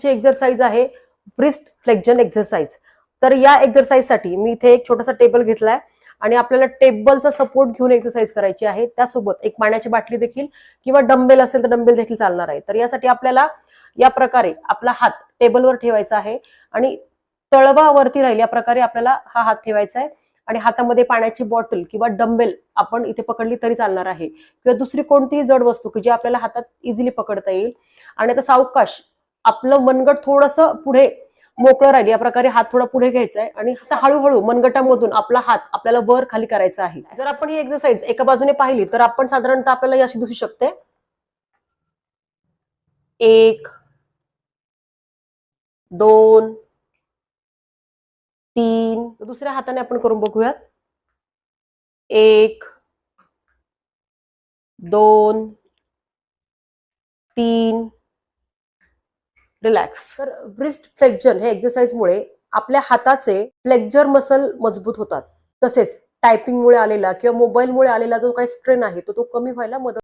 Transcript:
Exercise आहे wrist flexion exercise. तर या एक्सरसाइजसाठी मी इथे एक छोटासा टेबल घेतलाय आणि आपल्याला टेबलचा सपोर्ट घेऊन एक्सरसाइज करायची आहे. त्यासोबत एक पाण्याची बाटली देखील किंवा डंबेल असेल तर डंबेल देखील चालणार आहे. तर यासाठी आपल्याला या प्रकारे आपला हात टेबलवर ठेवायचा आहे आणि तळवावरती राहील या प्रकारे आपल्याला हा हात ठेवायचा आहे आणि हातामध्ये पाण्याची बॉटल किंवा डंबेल आपण इथे पकडली तरी चालणार आहे किंवा दुसरी कोणतीही जड वस्तू की जी आपल्याला हातात इझिली पकडता येईल. आणि आता सावकाश आपलं मनगट थोडंसं पुढे मोकळं राहील या प्रकारे हात थोडा पुढे घ्यायचा आहे आणि हळूहळू मनगटामधून आपला हात आपल्याला वर खाली करायचा आहे. जर आपण ही एक्सरसाइज एका बाजूने पाहिली तर आपण साधारणतः आपल्याला अशी दिसू शकते. 1 2 3. दुसऱ्या हाताने आपण करून बघूयात. 1 2 3. रिलॅक्स. तर व्रिस्ट फ्लेक्झन हे एक्सरसाइजमुळे आपल्या हाताचे फ्लेक्झर मसल मजबूत होतात. तसेच टायपिंगमुळे आलेला किंवा मोबाईलमुळे आलेला जो काही स्ट्रेन आहे तो कमी व्हायला मदत